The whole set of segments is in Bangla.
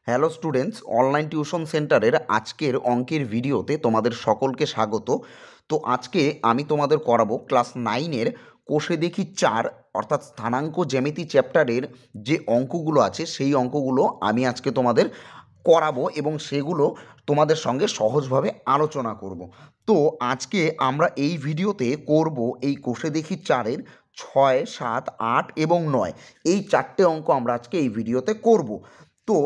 হ্যালো স্টুডেন্টস, অনলাইন টিউশন সেন্টারের আজকের অঙ্কের ভিডিওতে তোমাদের সকলকে স্বাগত। তো আজকে আমি তোমাদের করাবো ক্লাস 9-এর কোষে দেখি 4 অর্থাৎ স্থানাঙ্ক জ্যামিতি চ্যাপ্টারের যে অঙ্কগুলো আছে সেই অঙ্কগুলো আমি আজকে তোমাদের করাবো এবং সেগুলো তোমাদের সঙ্গে সহজভাবে আলোচনা করব। তো আজকে আমরা এই ভিডিওতে করব এই কোষে দেখি 4-এর 6, 7, 8 এবং 9 এই 4টে অঙ্ক আমরা আজকে এই ভিডিওতে করব। তো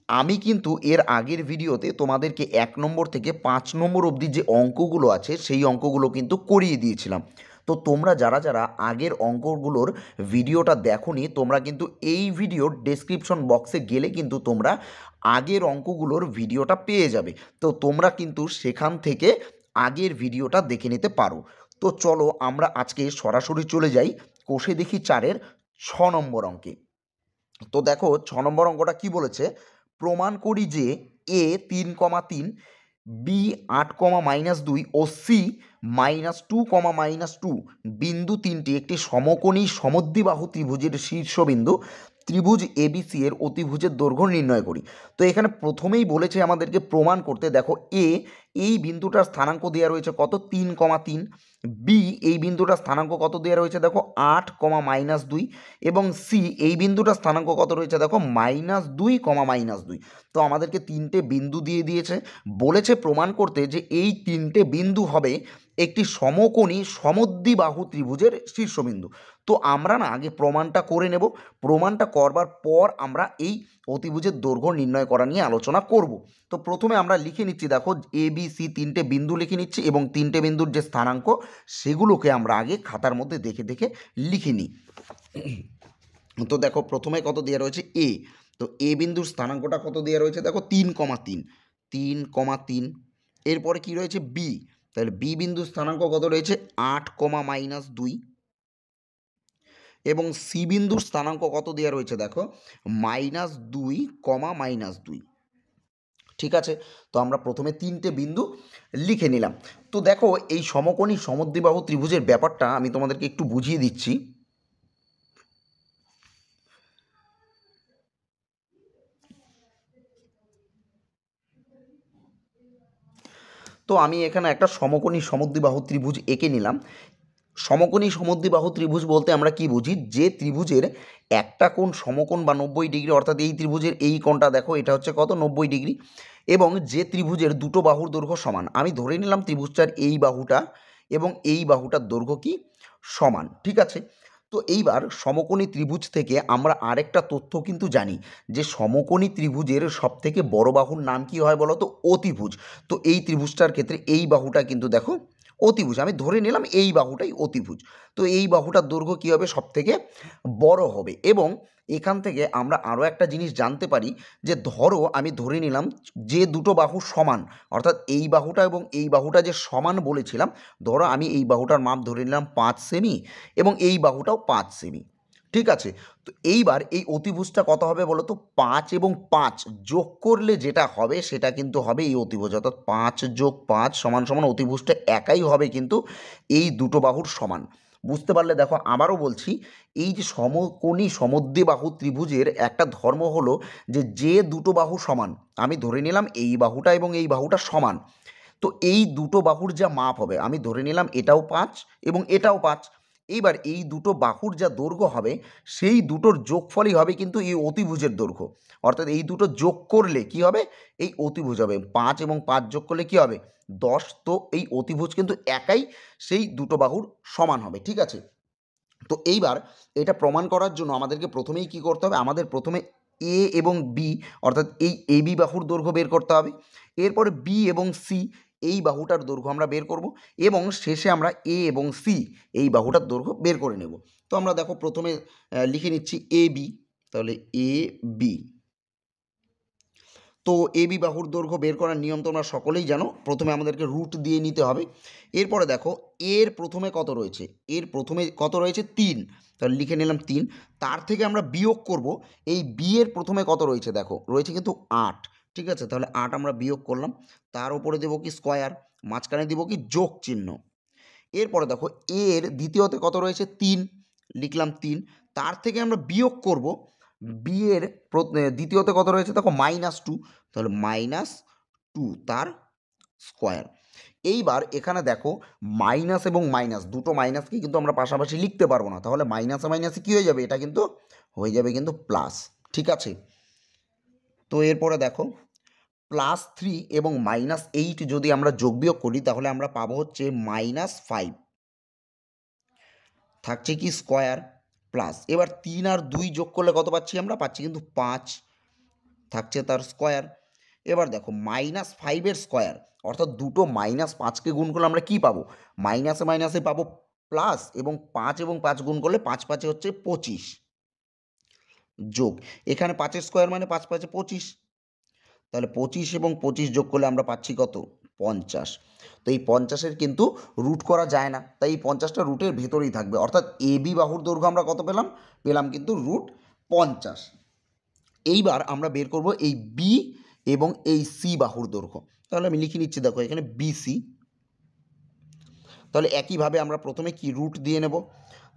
আমি কিন্তু এর আগের ভিডিওতে তোমাদেরকে 1 নম্বর থেকে 5 নম্বর অবধি যে অঙ্কগুলো আছে সেই অঙ্কগুলো কিন্তু করিয়ে দিয়েছিলাম। তো তোমরা যারা যারা আগের অঙ্কগুলোর ভিডিওটা দেখোনি তোমরা কিন্তু এই ভিডিওর ডেসক্রিপশন বক্সে গেলে কিন্তু তোমরা আগের অঙ্কগুলোর ভিডিওটা পেয়ে যাবে। তো তোমরা কিন্তু সেখান থেকে আগের ভিডিওটা দেখে নিতে পারো। তো চলো আমরা আজকে সরাসরি চলে যাই কোষে দেখি 4-এর 6 নম্বর অঙ্কে। তো দেখো 6 নম্বর অঙ্কটা কি বলেছে, প্রমাণ করি যে এ 3,3, বি 8,-2 ও সি -2,-2 বিন্দু তিনটি একটি সমকোণী সমদ্বিবাহু ত্রিভুজের শীর্ষবিন্দু ত্রিভুজ এবিসি এর অতিভুজের দৈর্ঘ্য নির্ণয় করি। তো এখানে প্রথমেই বলেছে আমাদেরকে প্রমাণ করতে। দেখো এ এই বিন্দুটার স্থানাঙ্ক দেওয়া রয়েছে কত, 3,3। বি এই বিন্দুটার স্থানাঙ্ক কত দেওয়া রয়েছে দেখো 8,-2 এবং সি এই বিন্দুটার স্থানাঙ্ক কত রয়েছে দেখো -2,-2। তো আমাদেরকে তিনটে বিন্দু দিয়ে দিয়েছে, বলেছে প্রমাণ করতে যে এই তিনটে বিন্দু হবে একটি সমকোণী সমদ্বিবাহু ত্রিভুজের শীর্ষবিন্দু। তো আমরা না আগে প্রমাণটা করে নেব, প্রমাণটা করবার পর আমরা এই অতিভুজের দৈর্ঘ্য নির্ণয় করা নিয়ে আলোচনা করব। তো প্রথমে আমরা লিখে নিচ্ছি, দেখো এ বি সি তিনটে বিন্দু লিখে নিচ্ছি এবং তিনটে বিন্দুর যে স্থানাঙ্ক সেগুলোকে আমরা আগে খাতার মধ্যে দেখে দেখে লিখে নিই। তো দেখো প্রথমে কত দেওয়া রয়েছে এ, তো এ বিন্দুর স্থানাঙ্কটা কত দেওয়া রয়েছে দেখো 3,3। এরপরে কি রয়েছে বি, তাহলে বি বিন্দুর স্থানাঙ্ক কত রয়েছে 8,-2 এবং সি বিন্দুর স্থানাঙ্ক কত দেওয়া রয়েছে দেখো -2,-2। ঠিক আছে, তো আমরা প্রথমে তিনটে বিন্দু লিখে নিলাম। তো দেখো এই সমকোণী সমদ্বিবাহু ত্রিভুজের ব্যাপারটা আমি তোমাদেরকে একটু বুঝিয়ে দিচ্ছি। তো আমি এখানে একটা সমকোণী সমদ্বিবাহু ত্রিভুজ এঁকে নিলাম। সমকোণী সমদ্বিবাহু ত্রিভুজ বলতে আমরা কি বুঝি, যে ত্রিভুজের একটা কোণ সমকোণ বা 90 ডিগ্রি, অর্থাৎ এই ত্রিভুজের এই কোণটা দেখো এটা হচ্ছে কত 90 ডিগ্রি, এবং যে ত্রিভুজের দুটো বাহুর দৈর্ঘ্য সমান। আমি ধরে নিলাম ত্রিভুজটার এই বাহুটা এবং এই বাহুটার দৈর্ঘ্য কি সমান। ঠিক আছে, তো এইবার সমকোণী ত্রিভুজ থেকে আমরা আরেকটা তথ্য কিন্তু জানি যে সমকোণী ত্রিভুজের সবথেকে বড় বাহুর নাম কি হয় বলো তো, অতিভুজ। তো এই ত্রিভুজটার ক্ষেত্রে এই বাহুটা কিন্তু দেখো অতিভুজ, আমি ধরে নিলাম এই বাহুটাই অতিভুজ। তো এই বাহুটার দৈর্ঘ্য কী হবে সবথেকে বড় হবে। এবং এখান থেকে আমরা আরও একটা জিনিস জানতে পারি যে ধরো আমি ধরে নিলাম যে দুটো বাহু সমান, অর্থাৎ এই বাহুটা এবং এই বাহুটা যে সমান বলেছিলাম, ধরো আমি এই বাহুটার মাপ ধরে নিলাম 5 সেমি এবং এই বাহুটাও 5 সেমি। ঠিক আছে, তো এইবার এই অতিভুজটা কত হবে বলো তো, 5 এবং 5 যোগ করলে যেটা হবে সেটা কিন্তু হবে এই অতিভুজ, অর্থাৎ 5 + 5 = অতিভুজটা একাই হবে কিন্তু এই দুটো বাহুর সমান। বুঝতে পারলে? দেখো আবারও বলছি, এই যে সমকোণী সমদ্বিবাহু ত্রিভুজের একটা ধর্ম হলো যে যে দুটো বাহু সমান, আমি ধরে নিলাম এই বাহুটা এবং এই বাহুটা সমান, তো এই দুটো বাহুর যা মাপ হবে, আমি ধরে নিলাম এটাও 5 এবং এটাও 5, এইবার এই দুটো বাহুর যা দৈর্ঘ্য হবে সেই দুটোর যোগফলই হবে কিন্তু এই অতিভুজের দৈর্ঘ্য। অর্থাৎ এই দুটো যোগ করলে কি হবে, এই অতিভুজ হবে। 5 এবং 5 যোগ করলে কি হবে 10, তো এই অতিভুজ কিন্তু একাই সেই দুটো বাহুর সমান হবে। ঠিক আছে, তো এইবার এটা প্রমাণ করার জন্য আমাদেরকে প্রথমেই কি করতে হবে, আমাদের প্রথমে এ এবং বি অর্থাৎ এই এবি বাহুর দৈর্ঘ্য বের করতে হবে, এরপরে বি এবং সি এই বাহুটার দৈর্ঘ্য আমরা বের করব এবং শেষে আমরা এ এবং সি এই বাহুটার দৈর্ঘ্য বের করে নেব। তো আমরা দেখো প্রথমে লিখে নিচ্ছি এ বি, তাহলে এ বি। তো এবি বাহুর দৈর্ঘ্য বের করার নিয়ম তোমরা সকলেই জানো, প্রথমে আমাদেরকে রুট দিয়ে নিতে হবে। এরপরে দেখো এর প্রথমে কত রয়েছে, এর প্রথমে কত রয়েছে 3, তাহলে লিখে নিলাম 3। তার থেকে আমরা বিয়োগ করব, এই বি এর প্রথমে কত রয়েছে দেখো রয়েছে কিন্তু 8। ঠিক আছে, তাহলে 8 আমরা বিয়োগ করলাম, তার উপরে দেবো কি স্কোয়ার, মাঝখানে দিব কি যোগ চিহ্ন। এরপরে দেখো এর দ্বিতীয়তে কত রয়েছে 3, লিখলাম 3, তার থেকে আমরা বিয়োগ করব বি এর দ্বিতীয়তে কত রয়েছে দেখো -2, তাহলে -2 তার স্কোয়ার। এইবার এখানে দেখো মাইনাস এবং মাইনাস, দুটো মাইনাসকে কিন্তু আমরা পাশাপাশি লিখতে পারবো না, তাহলে মাইনাসে মাইনাসে কী হয়ে যাবে, এটা কিন্তু হয়ে যাবে কিন্তু প্লাস। ঠিক আছে, তো এরপরে দেখো +3 এবং -8 যদি আমরা যোগ বিয়োগ করি তাহলে আমরা পাবো হচ্ছে -5, থাকছে কি স্কোয়ার প্লাস, এবার 3 আর 2 যোগ করলে কত পাচ্ছি আমরা, পাচ্ছি কিন্তু 5, থাকছে তার স্কোয়ার। এবার দেখো -5-এর স্কোয়ার, অর্থাৎ দুটো -5কে গুণ করলে আমরা কি পাবো, মাইনাসে মাইনাসে পাবো প্লাস, এবং 5 এবং 5 গুণ করলে 5 5 হচ্ছে 25, যোগ এখানে 5-এর স্কোয়ার মানে 5 5 25, তাহলে 25 এবং 25 যোগ করলে আমরা পাচ্ছি কত, 50। তো এই 50-এর কিন্তু রুট করা যায় না, তাই এই 50টা রুটের ভেতরেই থাকবে, অর্থাৎ এ বি বাহুর দৈর্ঘ্য আমরা কত পেলাম, পেলাম কিন্তু √50। এইবার আমরা বের করব এই বি এবং এই সি বাহুর দৈর্ঘ্য, তাহলে আমি লিখে নিচ্ছি, দেখো এখানে বিসি। তাহলে একইভাবে আমরা প্রথমে কি রুট দিয়ে নেব,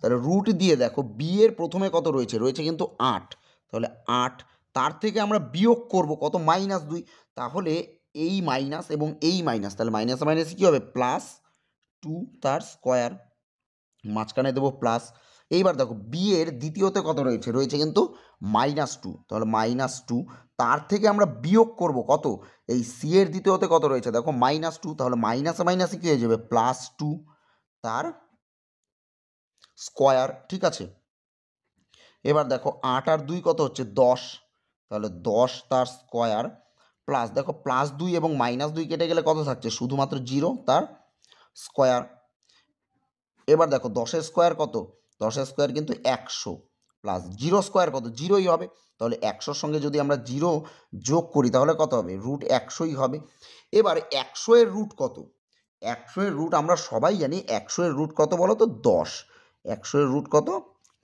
তাহলে রুট দিয়ে দেখো বি এর প্রথমে কত রয়েছে, রয়েছে কিন্তু 8, তাহলে 8, তার থেকে আমরা বিয়োগ করব কত, -2, তাহলে এই মাইনাস এবং এই মাইনাস, তাহলে মাইনাসে মাইনাসে কী হবে, +2 তার স্কোয়ার, মাঝখানে দেবো প্লাস। এইবার দেখো বি এর দ্বিতীয়তে কত রয়েছে, রয়েছে কিন্তু -2, তাহলে -2, তার থেকে আমরা বিয়োগ করব কত, এই সি এর দ্বিতীয়তে কত রয়েছে দেখো -2, তাহলে মাইনাসে মাইনাসে কী হয়ে যাবে, +2 তার স্কোয়ার। ঠিক আছে, এবার দেখো 8 আর 2 কত হচ্ছে 10, তাহলে 10 তার স্কোয়ার প্লাস, দেখো +2 এবং -2 কেটে গেলে কত থাকছে, শুধুমাত্র 0 তার স্কোয়ার। এবার দেখো 10-এর স্কোয়ার কত, 10-এর স্কোয়ার কিন্তু 100, প্লাস 0 স্কোয়ার কত, 0ই হবে, তাহলে 100-র সঙ্গে যদি আমরা 0 যোগ করি তাহলে কত হবে, √100ই হবে। এবার 100 এর রুট কত, 100 এর রুট আমরা সবাই জানি, 100 এর রুট কত বলো তো, 10, 100 এর রুট কত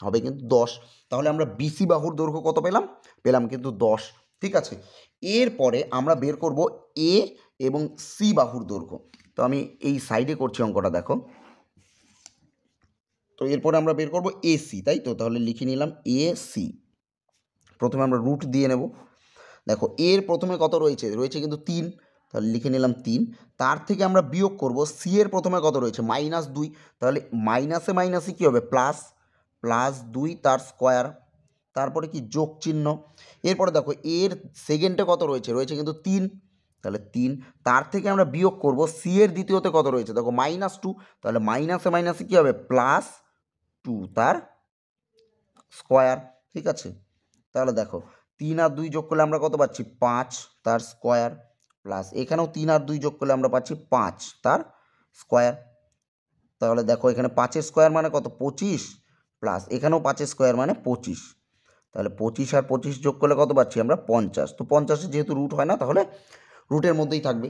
হবে কিন্তু 10, তাহলে আমরা বিসি বাহুর দৈর্ঘ্য কত পেলাম, পেলাম কিন্তু 10। ঠিক আছে, এরপরে আমরা বের করব এ এবং সি বাহুর দৈর্ঘ্য, তো আমি এই সাইডে করছি অঙ্কটা, দেখো তো এরপরে আমরা বের করব এসি, তাই তো, তাহলে লিখে নিলাম এসি। প্রথমে আমরা রুট দিয়ে নেব, দেখো এর প্রথমে কত রয়েছে, রয়েছে কিন্তু 3, তাহলে লিখে নিলাম 3, তার থেকে আমরা বিয়োগ করব সি এর প্রথমে কত রয়েছে, -2, তাহলে মাইনাসে মাইনাসে কী হবে, +2 তার স্কোয়ার, তারপরে কি যোগ চিহ্ন। এরপরে দেখো এর সেকেন্ডে কত রয়েছে, রয়েছে কিন্তু 3, তাহলে 3, তার থেকে আমরা বিয়োগ করব সি এর দ্বিতীয়তে কত রয়েছে দেখো -2, তাহলে মাইনাসে মাইনাসে কী হবে, +2 তার স্কোয়ার। ঠিক আছে, তাহলে দেখো 3 আর 2 যোগ করলে আমরা কত পাচ্ছি, 5 তার স্কোয়ার, প্লাস এখানেও 3 আর 2 যোগ করলে আমরা পাচ্ছি 5 তার স্কোয়ার, তাহলে দেখো এখানে 5-এর স্কোয়ার মানে কত, 25, প্লাস এখানেও 5-এর স্কোয়ার মানে 25, তাহলে 25 আর 25 যোগ করলে কত পাচ্ছি আমরা, 50, তো 50-এর যেহেতু রুট হয় না তাহলে রুটের মধ্যেই থাকবে।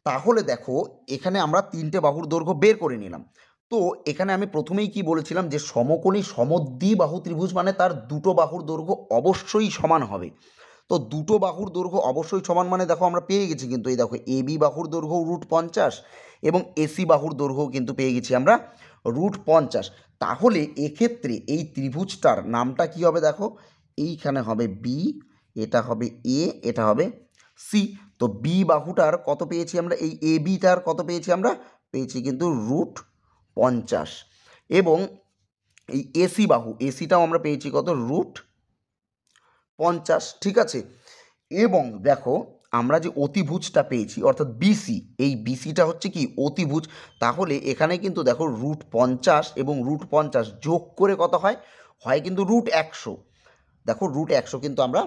তাহলে দেখো এখানে আমরা 3টে বাহুর দৈর্ঘ্য বের করে নিলাম। তো এখানে আমি প্রথমেই কি বলেছিলাম যে সমকোণী সমদ্বিবাহু ত্রিভুজ মানে তার দুটো বাহুর দৈর্ঘ্য অবশ্যই সমান হবে। তো দুটো বাহুর দৈর্ঘ্য অবশ্যই সমান মানে দেখো আমরা পেয়ে গেছি কিন্তু, এই দেখো এ বি বাহুর দৈর্ঘ্য √50 এবং এসি বাহুর দৈর্ঘ্যও কিন্তু পেয়ে গেছি আমরা √50। তাহলে এক্ষেত্রে এই ত্রিভুজটার নামটা কি হবে দেখো, এইখানে হবে বি, এটা হবে এ, এটা হবে সি। তো বি বাহুটার কত পেয়েছি আমরা, এই এ বিটার কত পেয়েছি আমরা, পেয়েছি কিন্তু √50, এবং এই এসি বাহু, এসিটাও আমরা পেয়েছি কত, √50। ঠিক আছে, এবং দেখো আমরা যে অতিভুজটা পেয়েছি অর্থাৎ বিসি, এই বিসিটা হচ্ছে কি অতিভুজ, তাহলে এখানে কিন্তু দেখো √50 এবং √50 যোগ করে কত হয়, হয় কিন্তু √100, দেখো √100 কিন্তু আমরা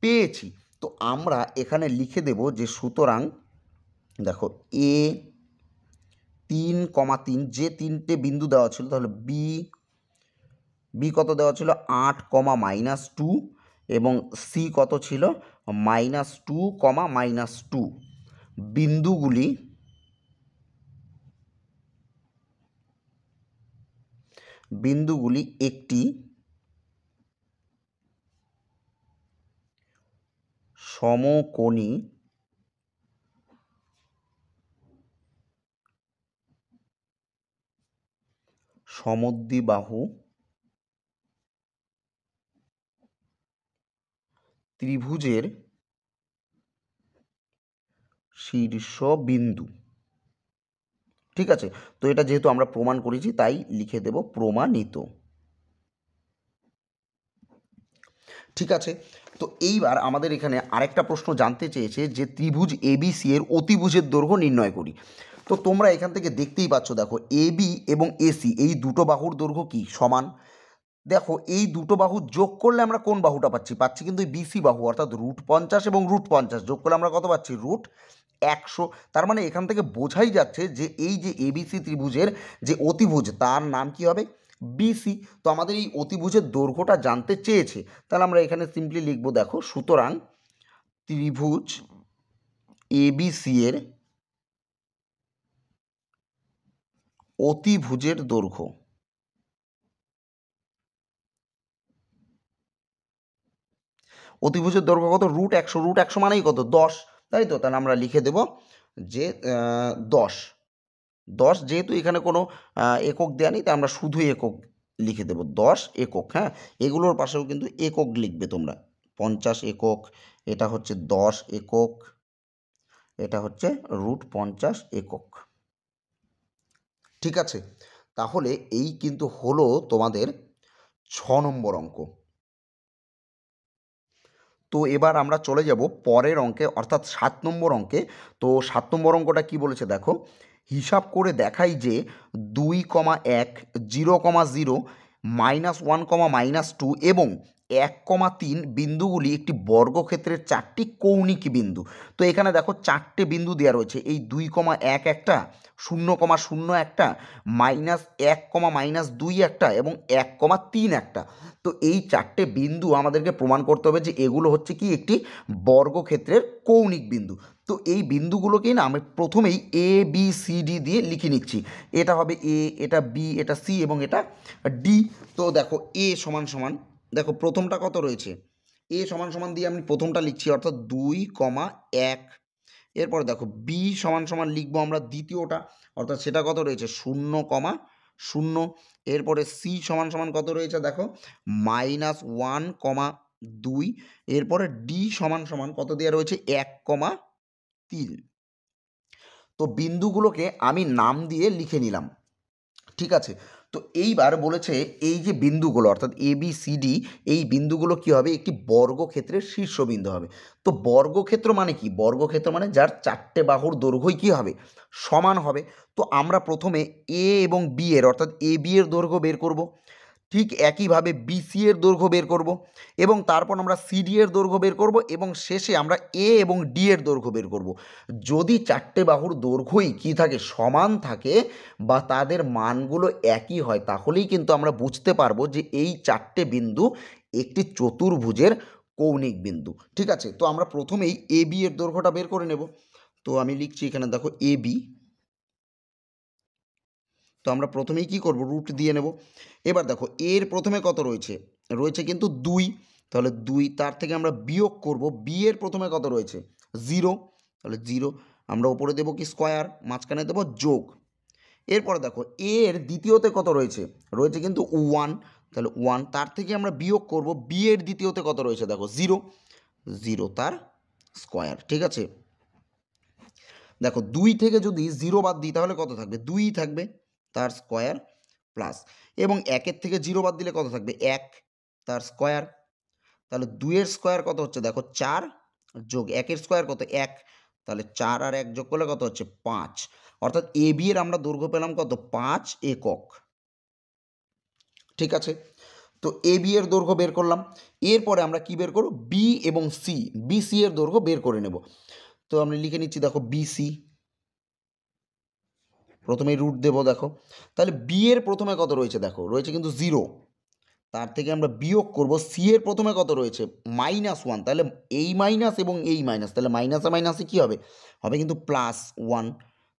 পেয়েছি। তো আমরা এখানে লিখে দেব যে সুতরাং দেখো এ 3,3 যে তিনটে বিন্দু দেওয়া ছিল, তাহলে বি, বি কত দেওয়া ছিল 8, -2, এবং সি কত ছিল -2, -2, বিন্দুগুলি বিন্দুগুলি একটি সমকোণী সমদ্বিবাহু ত্রিভুজের শীর্ষবিন্দু। ঠিক আছে, তো এটা যেহেতু আমরা প্রমাণ করেছি তাই লিখে দেব প্রমাণিত। ঠিক আছে, তো এইবার আমাদের এখানে আরেকটা প্রশ্ন জানতে চেয়েছে যে ত্রিভুজ এবিসি এর অতিভুজের দৈর্ঘ্য নির্ণয় করি। তো তোমরা এখান থেকে দেখতেই পাচ্ছ, দেখো এবি এবং এসি এই দুটো বাহুর দৈর্ঘ্য কি সমান। দেখো এই দুটো বাহু যোগ করলে আমরা কোন বাহুটা পাচ্ছি কিন্তু এই বিসি বাহু, অর্থাৎ √50 এবং √50 যোগ করলে আমরা কত পাচ্ছি √100। তার মানে এখান থেকে বোঝাই যাচ্ছে যে এই যে এবিসি ত্রিভুজের যে অতিভুজ তার নাম কি হবে বিসি। তো আমাদের এই অতিভুজের দৈর্ঘ্যটা জানতে চেয়েছে, তাহলে আমরা এখানে সিম্পলি লিখবো, দেখো সুতরাং ত্রিভুজ এবিসি এর অতিভুজের দৈর্ঘ্য, অতিভুজের দৈর্ঘ্য কত √100, √100 মানেই কত 10, তাই তো। তাহলে আমরা লিখে দেব যে 10 যেহেতু এখানে কোনো একক দেওয়া নেই তাই আমরা শুধু একক লিখে দেব 10 একক। হ্যাঁ, এগুলোর পাশেও কিন্তু একক লিখবে তোমরা, 50 একক, এটা হচ্ছে 10 একক, এটা হচ্ছে √50 একক। ঠিক আছে, তাহলে এই কিন্তু হলো তোমাদের 6 নম্বর অঙ্ক। তো এবার আমরা চলে যাব পরের অঙ্কে, অর্থাৎ 7 নম্বর অঙ্কে। তো 7 নম্বর অঙ্কটা কি বলেছে দেখো, হিসাব করে দেখাই যে 2,1 0,0 -1, -2 এবং 1,3 বিন্দুগুলি একটি বর্গক্ষেত্রের 4টি কৌণিক বিন্দু। তো এখানে দেখো 4টে বিন্দু দেওয়া রয়েছে, এই 2,1 একটা, 0,0 একটা, -1, -2 একটা এবং 1,3 একটা। তো এই 4টে বিন্দু আমাদেরকে প্রমাণ করতে হবে যে এগুলো হচ্ছে কি একটি বর্গক্ষেত্রের কৌণিক বিন্দু। তো এই বিন্দুগুলোকেই না আমি প্রথমেই এ বি সি ডি দিয়ে লিখে নিচ্ছি। এটা হবে এ, এটা বি, এটা সি এবং এটা ডি। তো দেখো এ সমান সমান, দেখো প্রথমটা কত রয়েছে, এ সমান সমান দিয়ে আমি প্রথমটা লিখছি অর্থাৎ 2,1। এরপরে দেখো বি সমান সমান লিখবো আমরা দ্বিতীয়টা, অর্থাৎ সেটা কত রয়েছে 0,0। এরপরে সি সমান সমান কত রয়েছে দেখো -1,2। এরপরে ডি সমান সমান কত দেওয়া রয়েছে 1,3। তো বিন্দুগুলোকে আমি নাম দিয়ে লিখে নিলাম। ঠিক আছে, তো এইবার বলেছে এই যে বিন্দুগুলো অর্থাৎ এ বি সি ডি, এই বিন্দুগুলো কি হবে একটি বর্গক্ষেত্রের শীর্ষবিন্দু হবে। তো বর্গক্ষেত্র মানে কি, বর্গক্ষেত্র মানে যার 4টে বাহুর দৈর্ঘ্যই কি হবে সমান হবে। তো আমরা প্রথমে এ এবং বি এর অর্থাৎ এ বি এর দৈর্ঘ্য বের করব, ঠিক একইভাবে বিসি এর দৈর্ঘ্য বের করব এবং তারপর আমরা সিডি এর দৈর্ঘ্য বের করব এবং শেষে আমরা এ এবং ডি এর দৈর্ঘ্য বের করব। যদি 4টে বাহুর দৈর্ঘ্যই কি থাকে সমান থাকে বা তাদের মানগুলো একই হয়, তাহলেই কিন্তু আমরা বুঝতে পারবো যে এই 4টে বিন্দু একটি চতুর্ভুজের কৌণিক বিন্দু। ঠিক আছে, তো আমরা প্রথমেই এ বি এর দৈর্ঘ্যটা বের করে নেব। তো আমি লিখছি এখানে দেখো এ বি। তো আমরা প্রথমেই কি করব রুট দিয়ে নেব। এবার দেখো এর প্রথমে কত রয়েছে, রয়েছে কিন্তু 2, তাহলে 2 তার থেকে আমরা বিয়োগ করব, বি এর প্রথমে কত রয়েছে 0, তাহলে 0 আমরা উপরে দেবো কি স্কোয়ার, মাঝখানে দেবো যোগ। এরপরে দেখো এর দ্বিতীয়তে কত রয়েছে, রয়েছে কিন্তু 1, তাহলে 1 তার থেকে আমরা বিয়োগ করব, বি এর দ্বিতীয়তে কত রয়েছে দেখো 0, 0 তার স্কোয়ার। ঠিক আছে, দেখো 2 থেকে যদি 0 বাদ দিই তাহলে কত থাকবে 2 থাকবে, তার স্কোয়ার প্লাস, এবং 1-এর থেকে 0 বাদ দিলে কত থাকবে 1, তার স্কোয়ার। তাহলে 2-এর স্কোয়ার কত হচ্ছে দেখো 4 যোগ 1-এর স্কোয়ার কত 1, তাহলে 4 আর 1 যোগ করলে কত হচ্ছে 5। অর্থাৎ এ বি এর আমরা দৈর্ঘ্য পেলাম কত 5 একক। ঠিক আছে, তো এ বি এর দৈর্ঘ্য বের করলাম। এরপরে আমরা কি বের করব বি এবং সি, বি সি এর দৈর্ঘ্য বের করে নেব। তো আমি লিখে নিচ্ছি দেখো বি সি, প্রথমেই রুট দেবো দেখো, তাহলে বি এর প্রথমে কত রয়েছে দেখো রয়েছে কিন্তু 0, তার থেকে আমরা বিয়োগ করব, সি এর প্রথমে কত রয়েছে -1, তাহলে এই মাইনাস এবং এই মাইনাস, তাহলে মাইনাসে মাইনাসে কী হবে হবে কিন্তু +1,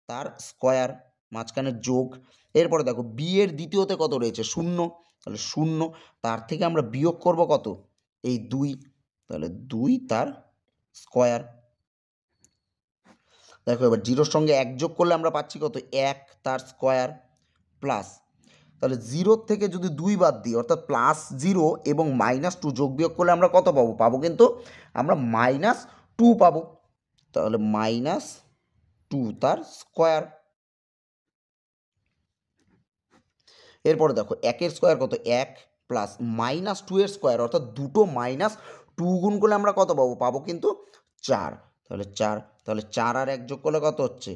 তার স্কোয়ার মাঝখানে যোগ। এরপরে দেখো বি এর দ্বিতীয়তে কত রয়েছে 0, তাহলে 0 তার থেকে আমরা বিয়োগ করব কত এই 2, তাহলে 2 তার স্কোয়ার। দেখো এবার 0-র সঙ্গে 1 যোগ করলে আমরা পাচ্ছি কত 1, তার স্কোয়ার প্লাস, তাহলে 0 থেকে যদি 2 বাদ দিই অর্থাৎ +0 এবং -2 যোগ বিয়োগ করলে আমরা কত পাবো? পাবো কিন্তু আমরা -2 পাবো। তাহলে -2 তার স্কোয়ার। এরপরে দেখো 1 স্কোয়ার কত? 1 প্লাস -2 এর স্কোয়ার অর্থাৎ দুটো -2 গুণ করলে আমরা কত পাবো? পাবো কিন্তু 4। তাহলে 4, তাহলে 4 আর 1 যোগ করলে কত হচ্ছে?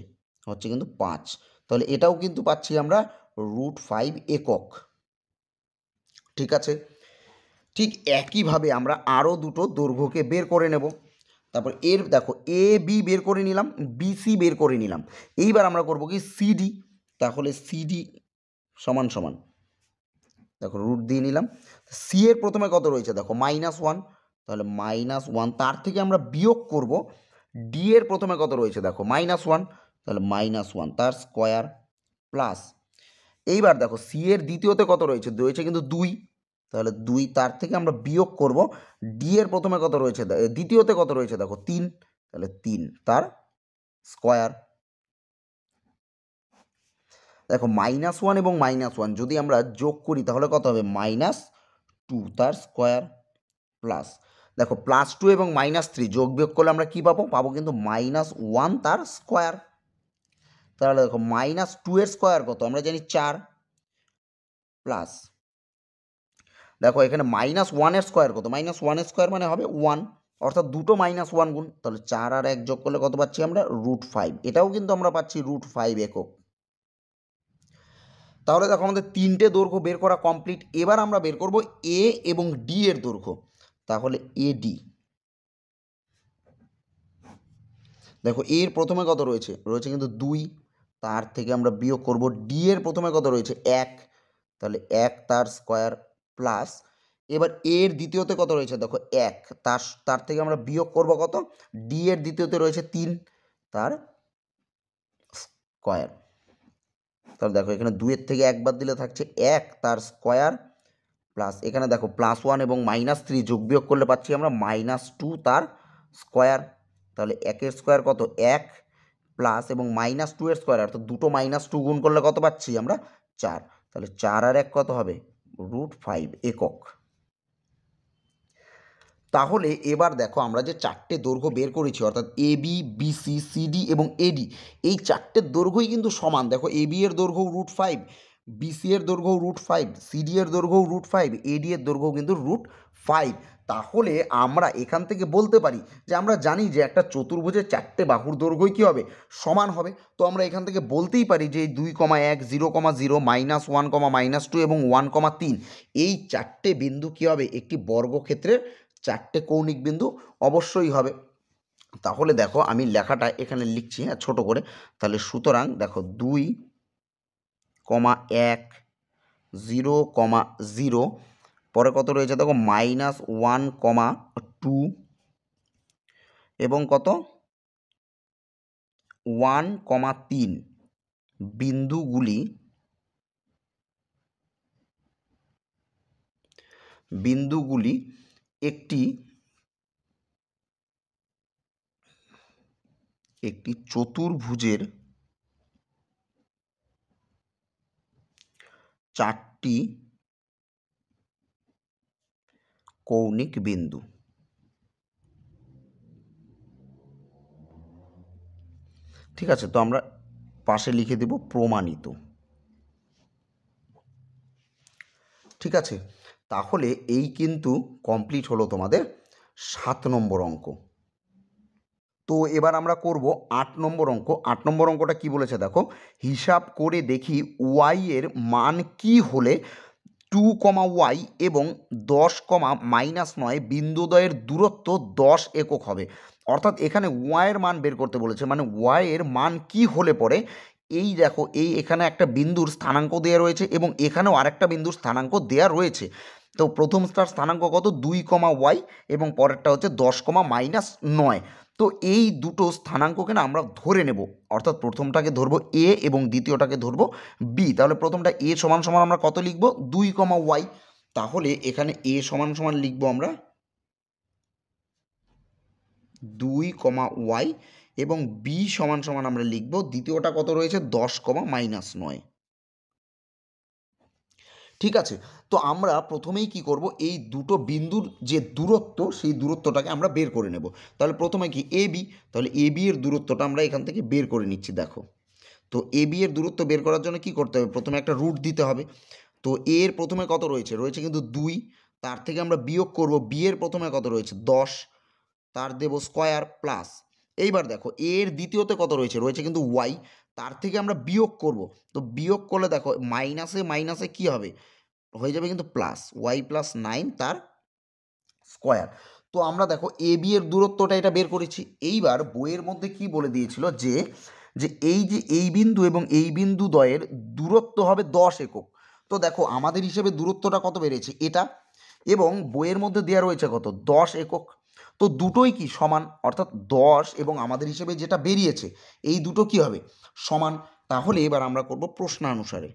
হচ্ছে কিন্তু 5। তাহলে এটাও কিন্তু পাচ্ছি আমরা √5 একক। ঠিক আছে, ঠিক একইভাবে আমরা আরও দুটো দৈর্ঘ্যকে বের করে নেব। তারপর এর দেখো এ বি বের করে নিলাম, বিসি বের করে নিলাম। এইবার আমরা করব কি সিডি। তাহলে সিডি সমান সমান দেখো রুট দিয়ে নিলাম। সি এর প্রথমে কত রয়েছে দেখো -1, তাহলে -1 তার থেকে আমরা বিয়োগ করব ডি এর প্রথমে কত রয়েছে দেখো -1, তাহলে -1 তার স্কোয়ার প্লাস এইবার দেখো সি এর দ্বিতীয়তে কত রয়েছে? রয়েছে কিন্তু 2, তাহলে 2 তার থেকে আমরা বিয়োগ করব ডি এর প্রথমে কত রয়েছে? দ্বিতীয়তে কত রয়েছে দেখো 3, তাহলে 3 তার স্কোয়ার। দেখো -1 এবং -1 যদি আমরা যোগ করি তাহলে কত হবে? -2 তার স্কোয়ার প্লাস দেখো +2 এবং -3 যোগ বিয়োগ করলে আমরা কি পাবো? পাবো কিন্তু -1 তার স্কোয়ার। তাহলে দেখো -2 এর স্কোয়ার কত? আমরা জানি 4 প্লাস দেখো এখানে -1 এর স্কোয়ার কত? -1 এর স্কোয়ার মানে হবে 1 অর্থাৎ দুটো -1 গুণ, তাহলে 4 আর 1 যোগ করলে কত পাচ্ছি আমরা? √5। এটাও কিন্তু আমরা পাচ্ছি √5 একক। তাহলে দেখো আমাদের তিনটে দৈর্ঘ্য বের করা কমপ্লিট। এবার আমরা বের করব এ এবং ডি এর দৈর্ঘ্য। তাহলে এডি দেখো এর প্রথমে কত রয়েছে? রয়েছে কিন্তু 2, তার থেকে আমরা বিয়োগ করব ডি এর প্রথমে কত রয়েছে? 1, তাহলে 1 তার স্কোয়ার প্লাস এবার এর দ্বিতীয়তে কত রয়েছে দেখো 1, তার থেকে আমরা বিয়োগ করব কত? ডি এর দ্বিতীয়তে রয়েছে 3 তার স্কোয়ার। তাহলে দেখো এখানে 2 এর থেকে 1 বাদ দিলে থাকছে 1 তার স্কোয়ার প্লাস এখানে দেখো +1 এবং -3 যোগ বিয়োগ করলে পাচ্ছি আমরা -2 তার স্কোয়ার। তাহলে 1 এর স্কোয়ার কত? 1 প্লাস এবং -2 এর স্কোয়ার অর্থাৎ দুটো -2 গুণ করলে কত পাচ্ছি আমরা? 4। তাহলে 4 আর 1 কত হবে? √5 একক। তাহলে এবার দেখো আমরা যে চারটে দৈর্ঘ্য বের করেছি অর্থাৎ এ বি, বিসি, সিডি এবং এডি, এই চারটের দৈর্ঘ্যই কিন্তু সমান। দেখো এ বি এর দৈর্ঘ্য √5, বিসি এর দৈর্ঘ্য √5, সিডি এর দৈর্ঘ্য √5, এডি এর দৈর্ঘ্য কিন্তু √5। তাহলে আমরা এখান থেকে বলতে পারি যে আমরা জানি যে একটা চতুর্ভুজের চারটে বাহুর দৈর্ঘ্যই কী হবে? সমান হবে। তো আমরা এখান থেকে বলতেই পারি যে 2,1, 0,0, -1, -2 এবং 1,3 এই চারটে বিন্দু কী হবে? একটি বর্গক্ষেত্রের চারটে কৌণিক বিন্দু অবশ্যই হবে। তাহলে দেখো আমি লেখাটা এখানে লিখছি হ্যাঁ ছোটো করে। তাহলে সুতরাং দেখো 2,1, 0,0 পরে কত রয়েছে দেখো -1,2 এবং কত 1,3 বিন্দুগুলি একটি চতুর্ভুজের চারটি কৌণিক বিন্দু। ঠিক আছে, তো আমরা পাশে লিখে দেব প্রমাণিত। ঠিক আছে, তাহলে এই কিন্তু কমপ্লিট হলো তোমাদের 7 নম্বর অঙ্ক। তো এবার আমরা করব 8 নম্বর অঙ্ক। 8 নম্বর অঙ্কটা কি বলেছে দেখো, হিসাব করে দেখি ওয়াই এর মান কি হলে 2, y এবং 10, -9 বিন্দুদ্বয়ের দূরত্ব 10 একক হবে। অর্থাৎ এখানে ওয়াইয়ের মান বের করতে বলেছে, মানে ওয়াইয়ের মান কি হলে পরে এই দেখো এখানে একটা বিন্দুর স্থানাঙ্ক দেওয়া রয়েছে এবং এখানেও আরেকটা বিন্দুর স্থানাঙ্ক দেওয়া রয়েছে। তো প্রথমটার স্থানাঙ্ক কত? 2, y এবং পরেরটা হচ্ছে 10, -9। তো এই দুটো স্থানাঙ্ককে না আমরা ধরে নেব, অর্থাৎ প্রথমটাকে ধরবো এ এবং দ্বিতীয়টাকে ধরবো বি। তাহলে প্রথমটা এ সমান সমান আমরা কত লিখব? 2, y। তাহলে এখানে এ সমান সমান লিখবো আমরা 2, y এবং বি সমান সমান আমরা লিখব দ্বিতীয়টা কত রয়েছে? 10, -9। ঠিক আছে। তো আমরা প্রথমেই কি করব, এই দুটো বিন্দুর যে দূরত্ব সেই দূরত্বটাকে আমরা বের করে নেব। তাহলে প্রথমে কি এ বি, তাহলে এ বি এর দূরত্বটা আমরা এখান থেকে বের করে নিচ্ছি। দেখো, তো এ বি এর দূরত্ব বের করার জন্য কি করতে হবে, প্রথমে একটা রুট দিতে হবে। তো এর প্রথমে কত রয়েছে, রয়েছে কিন্তু 2, তার থেকে আমরা বিয়োগ করব, বি এর প্রথমে কত রয়েছে 10, তার দেব স্কোয়ার প্লাস, এইবার দেখো এর দ্বিতীয়তে কত রয়েছে, রয়েছে কিন্তু ওয়াই, তার থেকে আমরা বিয়োগ করব। তো বিয়োগ করলে দেখো মাইনাসে মাইনাসে কি হবে, হয়ে যাবে কিন্তু প্লাস, ওয়াই প্লাস 9 তার স্কোয়ার। তো আমরা দেখো এ বি এর দূরত্বটা এটা বের করেছি। এইবার বইয়ের মধ্যে কি বলে দিয়েছিল যে যে এই বিন্দু এবং এই বিন্দু দ্বয়ের দূরত্ব হবে 10 একক। তো দেখো আমাদের হিসেবে দূরত্বটা কত বেড়েছে এটা, এবং বইয়ের মধ্যে দেওয়া রয়েছে কত 10 একক। তো দুটোই কি সমান, অর্থাৎ 10 এবং আমাদের হিসেবে যেটা বেরিয়েছে এই দুটো কি হবে সমান। তাহলে এবার আমরা করব প্রশ্নানুসারে।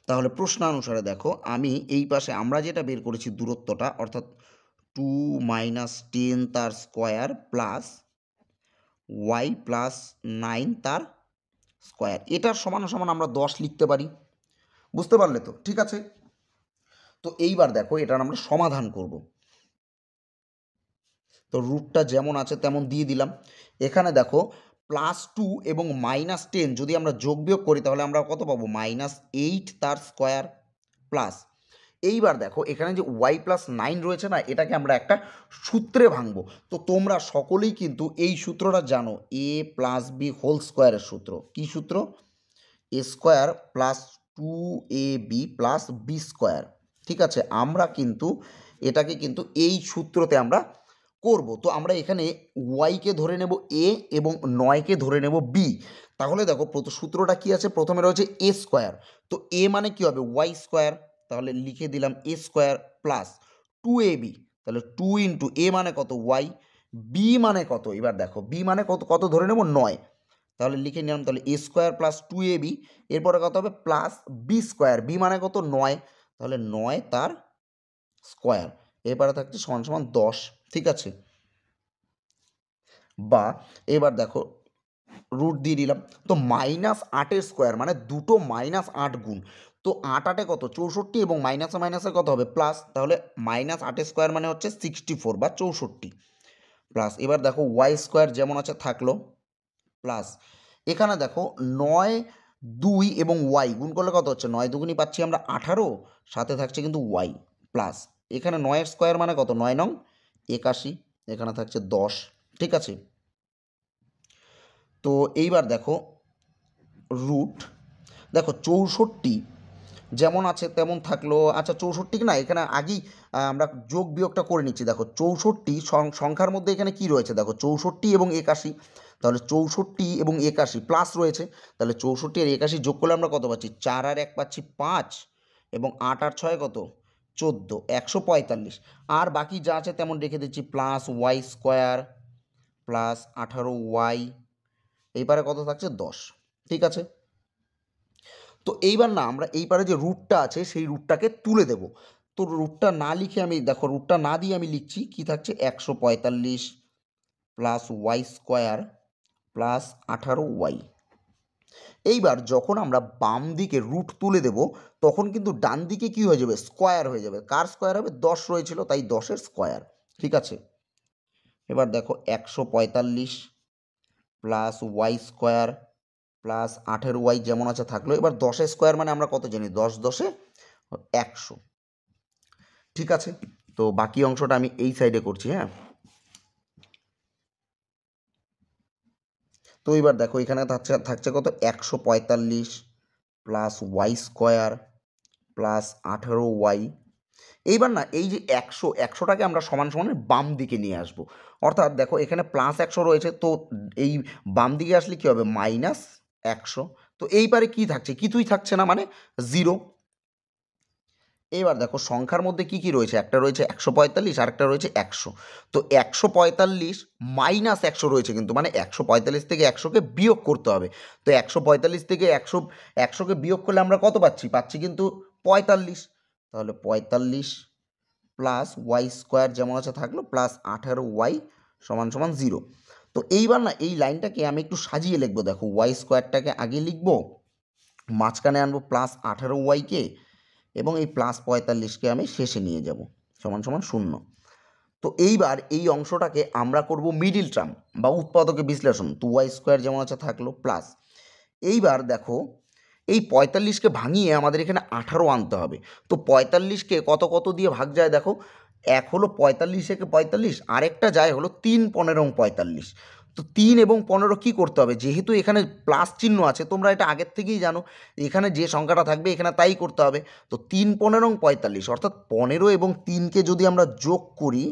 তাহলে প্রশ্নানুসারে দেখো, আমি এই পাশে আমরা যেটা বের করেছি দূরত্বটা, অর্থাৎ 2 - 10 তার স্কোয়ার প্লাস ওয়াই প্লাস 9 তার স্কোয়ার, এটার সমান সমান আমরা 10 লিখতে পারি। বুঝতে পারলে তো? ঠিক আছে। তো এইবার দেখো এটার আমরা সমাধান করব। তো রুটটা যেমন আছে তেমন দিয়ে দিলাম। এখানে দেখো +2 এবং -10 যদি আমরা যোগ বিয়োগ করি তাহলে আমরা কত পাবো, -8 তার স্কোয়ার প্লাস, এইবার দেখো এখানে যে ওয়াই প্লাস 9 রয়েছে না, এটাকে আমরা একটা সূত্রে ভাঙবো। তো তোমরা সকলেই কিন্তু এই সূত্রটা জানো, এ প্লাস বি হোল স্কোয়ারের সূত্র। কি সূত্র? A square plus 2ab plus B square. ঠিক আছে, আমরা কিন্তু এটাকে কিন্তু এই সূত্রতে আমরা করব। তো আমরা এখানে ওয়াইকে ধরে নেব এ এবং 9কে ধরে নেব বি। তাহলে দেখো সূত্রটা কি আছে, প্রথমে রয়েছে এ স্কোয়ার, তো এ মানে কি হবে ওয়াই স্কোয়ার, তাহলে লিখে দিলাম এ স্কোয়ার প্লাস 2ab, তাহলে 2 × এ মানে কত ওয়াই, বি মানে কত, এবার দেখো বি মানে কত, কত ধরে নেব 9, তাহলে লিখে নিলাম, তাহলে এ স্কোয়ার প্লাস 2ab, এরপরে কত হবে প্লাস বি স্কোয়ার, বি মানে কত 9, তাহলে 9 তার স্কোয়ার, এরপরে থাকছে সমান সমান 10। ঠিক আছে, বা এবার দেখো রুট দিয়ে দিলাম। তো -8-এর স্কোয়ার মানে দুটো -8 গুণ, তো 8 কত 64 এবং মাইনাসে মাইনাসে কত হবে প্লাস, তাহলে -8-এর স্কোয়ার মানে হচ্ছে 64 বা 64 প্লাস, এবার দেখো ওয়াই স্কোয়ার যেমন আছে থাকলো প্লাস, এখানে দেখো 9, 2 এবং ওয়াই গুণ করলে কত হচ্ছে, 9 দুগুণই পাচ্ছি আমরা 18, সাথে থাকছে কিন্তু ওয়াই প্লাস, এখানে 9-এর স্কোয়ার মানে কত 9 × 81, এখানে থাকছে 10। ঠিক আছে, তো এইবার দেখো রুট, দেখো 64 যেমন আছে তেমন থাকলো। আচ্ছা 64 না, এখানে আগেই আমরা যোগ বিয়োগটা করে নিচ্ছি। দেখো 64 সংখ্যার মধ্যে এখানে কি রয়েছে, দেখো 64 এবং 81, তাহলে 64 এবং 81 প্লাস রয়েছে, তাহলে 64 আর 81 যোগ করলে আমরা কত পাচ্ছি, 4 আর 1 পাচ্ছি 5, এবং 8 আর 6 কত 14, 145, আর বাকি যা আছে তেমন রেখে দিচ্ছি, plus Y square plus 18y, এইবারে কত থাকছে 10। ঠিক আছে, তো এইবার না আমরা এইবারে যে রুটটা আছে সেই রুটটাকে তুলে দেব। তো রুটটা না লিখে আমি দেখো, রুটটা না দিয়ে আমি লিখছি কি থাকছে 145 plus Y square plus 18y। এইবার যখন আমরা বাম দিকে রুট তুলে দেব তখন কিন্তু ডান দিকে কি হয়ে যাবে, স্কোয়ার হয়ে যাবে। কার স্কোয়ার হবে, 10 রয়েছিল তাই 10-এর স্কোয়ার। ঠিক আছে, এবার দেখো 145 plus Y square plus 18y যেমন আছে থাকলো। এবার 10-এর স্কোয়ার মানে আমরা কত জানি, 10 × 10 = 100। ঠিক আছে, তো বাকি অংশটা আমি এই সাইডে করছি। হ্যাঁ, তো এবার দেখো এখানে থাকছে কত 145 plus Y square plus 18y। এইবার না এই যে 100টাকে আমরা সমান সমানের বাম দিকে নিয়ে আসব। অর্থাৎ দেখো এখানে +100 রয়েছে, তো এই বাম দিকে আসলে কী হবে -100। তো এইবারে কি থাকছে, কিছুই থাকছে না মানে 0। এবার দেখো সংখ্যার মধ্যে কি কি রয়েছে, একটা রয়েছে 145 আর একটা রয়েছে 100। তো 145 - 100 রয়েছে কিন্তু, মানে 145 থেকে 100কে বিয়োগ করতে হবে। তো 145 থেকে 100কে বিয়োগ করলে আমরা কত পাচ্ছি, পাচ্ছি কিন্তু 45। তাহলে 45 প্লাস ওয়াই স্কোয়ার যেমন আছে থাকলো প্লাস 18y সমান সমান 0। তো এইবার না এই লাইনটাকে আমি একটু সাজিয়ে লিখবো। দেখো ওয়াই স্কোয়ারটাকে আগে লিখবো, মাঝখানে আনবো +18y এবং এই +45কে আমি শেষে নিয়ে যাব, সমান সমান 0। তো এইবার এই অংশটাকে আমরা করব মিডিল টার্ম বা উৎপাদকে বিশ্লেষণ। তো ওয়াই স্কোয়ার যেমন আছে থাকলো প্লাস, এইবার দেখো এই 45কে ভাঙিয়ে আমাদের এখানে 18 আনতে হবে। তো 45কে কত কত দিয়ে ভাগ যায় দেখো, এক হলো 45 একে 45, আরেকটা যায় হলো 3, 15 এবং 45। তো 3 এবং 15 কী করতে হবে, যেহেতু এখানে প্লাস চিহ্ন আছে, তোমরা এটা আগের থেকেই জানো, এখানে যে সংখ্যাটা থাকবে এখানে তাই করতে হবে। তো 3, 15 এবং 45, অর্থাৎ 15 এবং 3কে যদি আমরা যোগ করি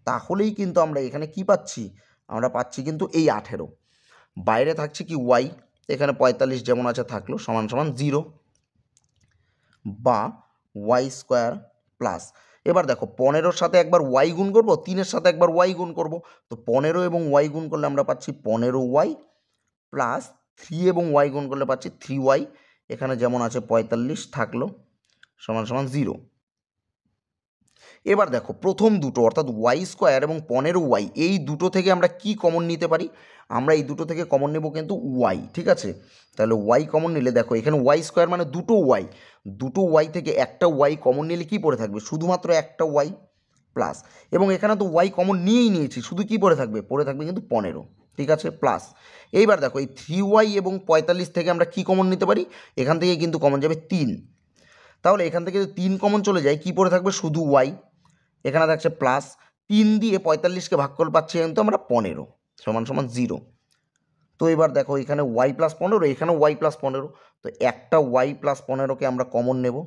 তাহলেই কিন্তু আমরা এখানে কি পাচ্ছি, আমরা পাচ্ছি কিন্তু এই 18। বাইরে থাকছে কি ওয়াই, এখানে 45 যেমন আছে থাকলো, সমান সমান 0 বা ওয়াই স্কোয়ার প্লাস। এবার দেখো 15-র সাথে একবার ওয়াই গুণ করবো, 3-এর সাথে একবার ওয়াই গুণ করব। তো 15 এবং ওয়াই গুণ করলে আমরা পাচ্ছি 15y প্লাস 3 এবং ওয়াই গুণ করলে পাচ্ছি 3y, এখানে যেমন আছে 45 থাকলো, সমান সমান 0। এবার দেখো প্রথম দুটো অর্থাৎ ওয়াই স্কোয়ার এবং 15y, এই দুটো থেকে আমরা কি কমন নিতে পারি, আমরা এই দুটো থেকে কমন নেব কিন্তু ওয়াই, ঠিক আছে। তাহলে ওয়াই কমন নিলে দেখো এখানে ওয়াই স্কোয়ার মানে দুটো ওয়াই থেকে একটা ওয়াই কমন নিলে কি পড়ে থাকবে, শুধুমাত্র একটা ওয়াই প্লাস, এবং এখানে তো ওয়াই কমন নিয়েই নিয়েছি, শুধু কি পড়ে থাকবে কিন্তু 15, ঠিক আছে, প্লাস। এইবার দেখো এই 3y এবং 45 থেকে আমরা কি কমন নিতে পারি, এখান থেকে কিন্তু কমন যাবে 3, তাহলে এখান থেকে যদি 3 কমন চলে যায় কি পড়ে থাকবে, শুধু ওয়াই, এখানে থাকছে প্লাস 3 দিয়ে 45কে ভাগ করে পাচ্ছি কিন্তু আমরা 15, সমান সমান 0। তো এবার দেখো এখানে ওয়াই প্লাস 15, এখানে ওয়াই প্লাস 15, তো একটা ওয়াই প্লাস 15কে আমরা কমন নেব,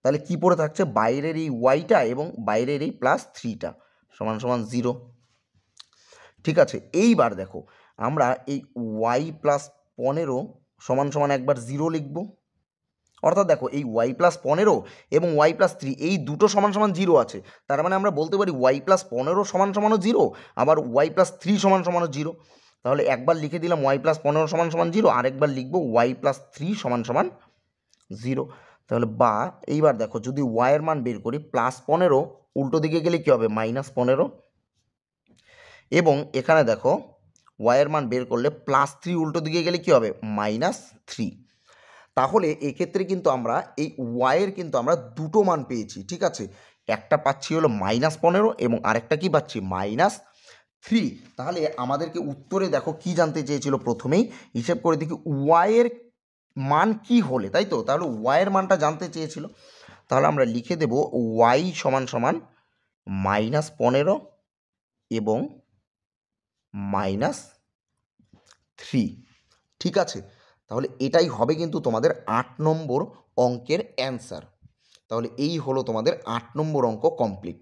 তাহলে কি পড়ে থাকছে, বাইরের এই ওয়াইটা এবং বাইরের এই +3টা, সমান সমান 0, ঠিক আছে। এইবার দেখো আমরা এই ওয়াই প্লাস 15 সমান সমান একবার 0 লিখব, অর্থাৎ দেখো এই ওয়াই প্লাস 15 এবং ওয়াই প্লাস 3 এই দুটো সমান সমান 0 আছে, তার মানে আমরা বলতে পারি ওয়াই প্লাস 15 সমান সমানও 0, আবার ওয়াই প্লাস 3 সমান সমানও 0। তাহলে একবার লিখে দিলাম ওয়াই প্লাস 15 সমান সমান 0, আরেকবার লিখবো ওয়াই প্লাস 3 সমান সমান 0। তাহলে বা এইবার দেখো যদি ওয়াইয়ের মান বের করি +15 উল্টো দিকে গেলে কী হবে, -15, এবং এখানে দেখো ওয়াইয়ের মান বের করলে +3 উল্টো দিকে গেলে কী হবে, -3। তাহলে এক্ষেত্রে কিন্তু আমরা এই ওয়াইয়ের কিন্তু আমরা দুটো মান পেয়েছি, ঠিক আছে, একটা পাচ্ছি হলো -15 এবং আরেকটা কি পাচ্ছি -3। তাহলে আমাদেরকে উত্তরে দেখো কি জানতে চেয়েছিল, প্রথমেই হিসেব করে দেখি ওয়াইয়ের মান কি হলে, তাই তো, তাহলে ওয়াইয়ের মানটা জানতে চেয়েছিল, তাহলে আমরা লিখে দেব ওয়াই সমান সমান -15 এবং -3, ঠিক আছে। তাহলে এটাই হবে কিন্তু তোমাদের 8 নম্বর অঙ্কের অ্যান্সার। তাহলে এই হলো তোমাদের 8 নম্বর অঙ্ক কমপ্লিট।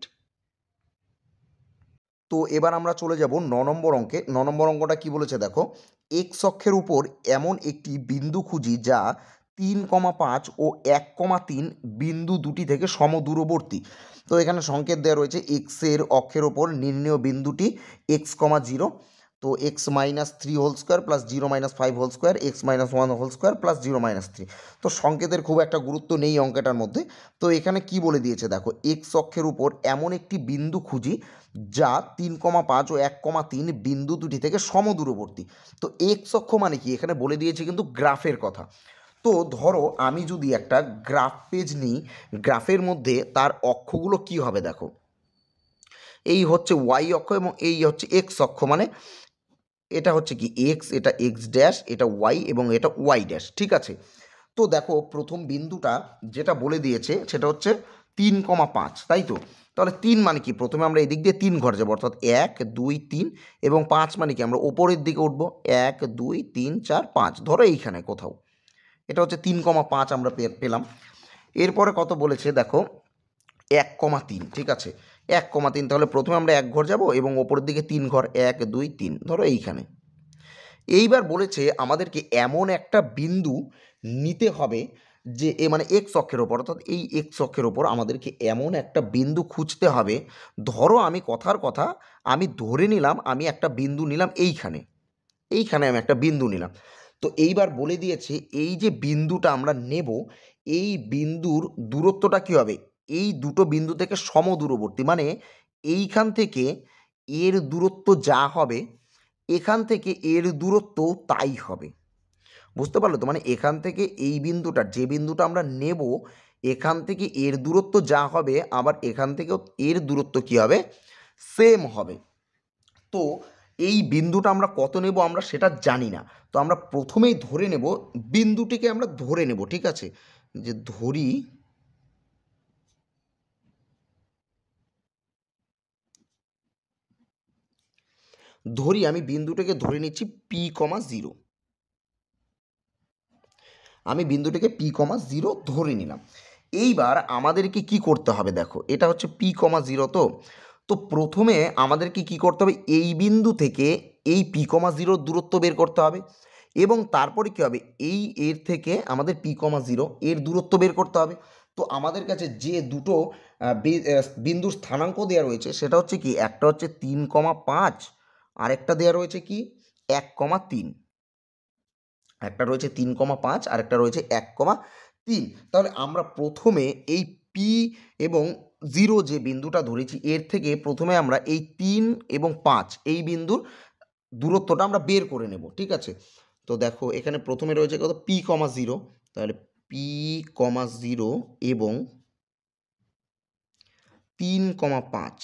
তো এবার আমরা চলে যাব 9 নম্বর অঙ্কে। 9 নম্বর অঙ্কটা কি বলেছে দেখো, এক্স অক্ষের উপর এমন একটি বিন্দু খুঁজি যা 3,5 ও 1,3 বিন্দু দুটি থেকে সমদূরবর্তী। তো এখানে সংকেত দেওয়া রয়েছে এক্সের অক্ষের ওপর নির্ণেয় বিন্দুটি x,0, তো x-3 whole square plus 0-5 whole square, x-1 whole square plus 0-3। তো সংকেতের খুব একটা গুরুত্ব নেই অঙ্কটার মধ্যে। তো এখানে কি বলে দিয়েছে দেখো, এক্স অক্ষের উপর এমন একটি বিন্দু খুঁজি যা 3,5 ও 1,3 বিন্দু দুটি থেকে সমদূরবর্তী। তো এক্স অক্ষ মানে কি, এখানে বলে দিয়েছে কিন্তু গ্রাফের কথা। তো ধরো আমি যদি একটা গ্রাফ পেজ নিই, গ্রাফের মধ্যে তার অক্ষগুলো কি হবে দেখো, এই হচ্ছে ওয়াই অক্ষ এবং এই হচ্ছে এক্স অক্ষ, মানে এটা হচ্ছে কি এক্স, এটা এক্স ড্যাশ, এটা ওয়াই এবং এটা ওয়াই ড্যাশ, ঠিক আছে। তো দেখো প্রথম বিন্দুটা যেটা বলে দিয়েছে সেটা হচ্ছে 3,5, তাই তো। তাহলে 3 মানে কি, প্রথমে আমরা এদিক দিয়ে 3 ঘর যাবো, অর্থাৎ 1, 2, 3, এবং 5 মানে কি আমরা ওপরের দিকে উঠবো, 1, 2, 3, 4, 5, ধরো এইখানে কোথাও, এটা হচ্ছে 3,5 আমরা পেলাম। এরপরে কত বলেছে দেখো, 1,3, ঠিক আছে, 1,3, তাহলে প্রথমে আমরা 1 ঘর যাব এবং ওপরের দিকে 3 ঘর, 1, 2, 3, ধরো এইখানে। এইবার বলেছে আমাদেরকে এমন একটা বিন্দু নিতে হবে যে মানে এক্স অক্ষের ওপর, অর্থাৎ এই এক্স অক্ষের ওপর আমাদেরকে এমন একটা বিন্দু খুঁজতে হবে। ধরো আমি কথার কথা আমি ধরে নিলাম আমি একটা বিন্দু নিলাম এইখানে, আমি একটা বিন্দু নিলাম। তো এইবার বলে দিয়েছে এই যে বিন্দুটা আমরা নেব, এই বিন্দুর দূরত্বটা কী হবে, এই দুটো বিন্দু থেকে সমদূরবর্তী, মানে এইখান থেকে এর দূরত্ব যা হবে এখান থেকে এর দূরত্ব তাই হবে। বুঝতে পারলে তো? মানে এখান থেকে এই বিন্দুটা, যে বিন্দুটা আমরা নেব, এখান থেকে এর দূরত্ব যা হবে, আবার এখান থেকেও এর দূরত্ব কী হবে? সেম হবে। তো এই বিন্দুটা আমরা কত নেব আমরা সেটা জানি না। তো আমরা প্রথমেই ধরে নেব, বিন্দুটিকে আমরা ধরে নেব, ঠিক আছে? যে ধরি আমি বিন্দুটাকে ধরে নিচ্ছি P,0। আমি বিন্দুটিকে P,0 ধরে নিলাম। এইবার আমাদেরকে কি করতে হবে? দেখো, এটা হচ্ছে P,0। তো প্রথমে আমাদেরকে কি করতে হবে? এই বিন্দু থেকে এই P,0 দূরত্ব বের করতে হবে, এবং তারপরে কী হবে? এর থেকে আমাদের P,0 এর দূরত্ব বের করতে হবে। তো আমাদের কাছে যে দুটো বিন্দুর স্থানাঙ্ক দেওয়া রয়েছে সেটা হচ্ছে কি, একটা হচ্ছে 3,5, আরেকটা দেওয়া রয়েছে কি 1,3। একটা রয়েছে 3,5 আর একটা রয়েছে 1,3। তাহলে আমরা প্রথমে এই পি এবং 0 যে বিন্দুটা ধরেছি, এর থেকে প্রথমে আমরা এই 3 এবং 5 এই বিন্দুর দূরত্বটা আমরা বের করে নেব, ঠিক আছে? তো দেখো, এখানে প্রথমে রয়েছে কত? P,0। তাহলে P,0 এবং 3,5,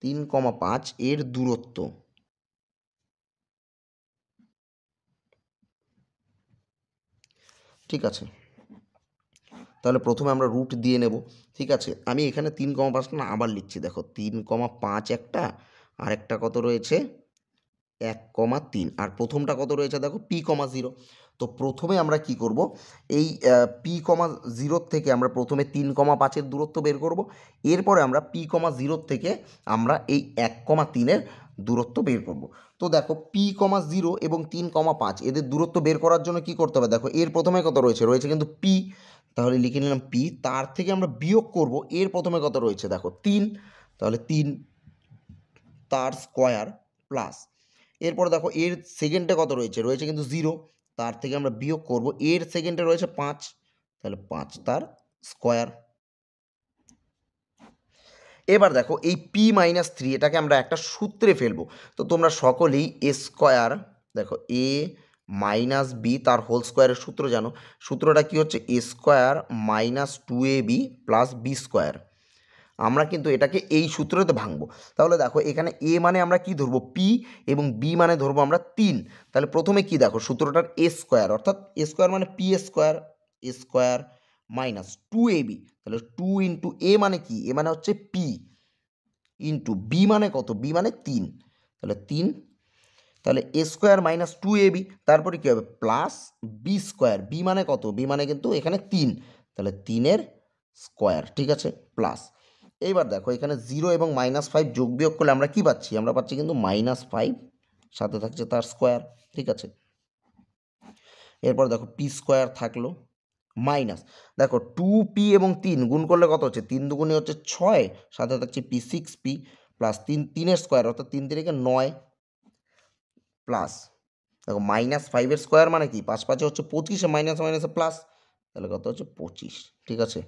3,5 এর দূরত্ব। ঠিক আছে, তাহলে প্রথমে আমরা রুট দিয়ে নেব, ঠিক আছে? আমি এখানে 3,5 না আবার লিখছি, দেখো 3,5 একটা, আর একটা কত রয়েছে 1,3, আর প্রথমটা কত রয়েছে দেখো P,0। তো প্রথমে আমরা কি করব? এই P,0 থেকে আমরা প্রথমে 3,5-এর দূরত্ব বের করব, এরপরে আমরা P,0 থেকে আমরা এই 1,3-এর দূরত্ব বের করব। তো দেখো, P,0 এবং 3,5 এদের দূরত্ব বের করার জন্য কি করতে হবে? দেখো, এর প্রথমে কত রয়েছে? রয়েছে কিন্তু P, তাহলে লিখে নিলাম P। তার থেকে আমরা বিয়োগ করব, এর প্রথমে কত রয়েছে? দেখো 3, তাহলে 3 তার স্কোয়ার প্লাস, এরপরে দেখো এর সেকেন্ডে কত রয়েছে? রয়েছে কিন্তু 0, তার থেকে আমরা বিয়োগ করব, এর সেকেন্ডে রয়েছে 5, তাহলে 5 তার স্কোয়ার। এবার দেখো, এই P-3 এটাকে আমরা একটা সূত্রে ফেলবো। তো তোমরা সকলেই এ স্কোয়ার, দেখো এ মাইনাস বি তার হোল স্কোয়ারের সূত্র জানো। সূত্রটা কি হচ্ছে? A square minus 2ab plus B square. আমরা কিন্তু এটাকে এই সূত্রতে ভাঙবো। তাহলে দেখো, এখানে এ মানে আমরা কি ধরবো? পি, এবং বি মানে ধরবো আমরা 3। তাহলে প্রথমে কি দেখো, সূত্রটার এ স্কোয়ার, অর্থাৎ এ স্কোয়ার মানে পি স্কোয়ার, এ স্কোয়ার মাইনাস 2ab, তাহলে 2 ইন্টু এ মানে কি? এ মানে হচ্ছে পি, ইন্টু বি মানে কত? বি মানে 3, তাহলে 3, তাহলে এ স্কোয়ার মাইনাস 2ab, তারপরে কী হবে? প্লাস বি স্কোয়ার, বি মানে কত? বি মানে কিন্তু এখানে 3, তাহলে 3-এর স্কোয়ার, ঠিক আছে, প্লাস। এইবার দেখো, এখানে 0 এবং -5 যোগ বিয়োগ করলে আমরা কি পাচ্ছি? আমরা পাচ্ছি কিন্তু -5, সাথে থাকছে তার স্কোয়ার, ঠিক আছে। এরপর দেখো পি স্কোয়ার থাকলো মাইনাস, দেখো 2p এবং 3 গুণ করলে কত হচ্ছে? 3 দুগুণে হচ্ছে 6, সাথে থাকছে পি 6p প্লাস 3-3-এর স্কোয়ার, অর্থাৎ 3 3 9, প্লাস দেখো -5-এর স্কোয়ার মানে কি? 5 5 হচ্ছে 25, মাইনাস মাইনাসে প্লাস, তাহলে কত হচ্ছে? 25, ঠিক আছে।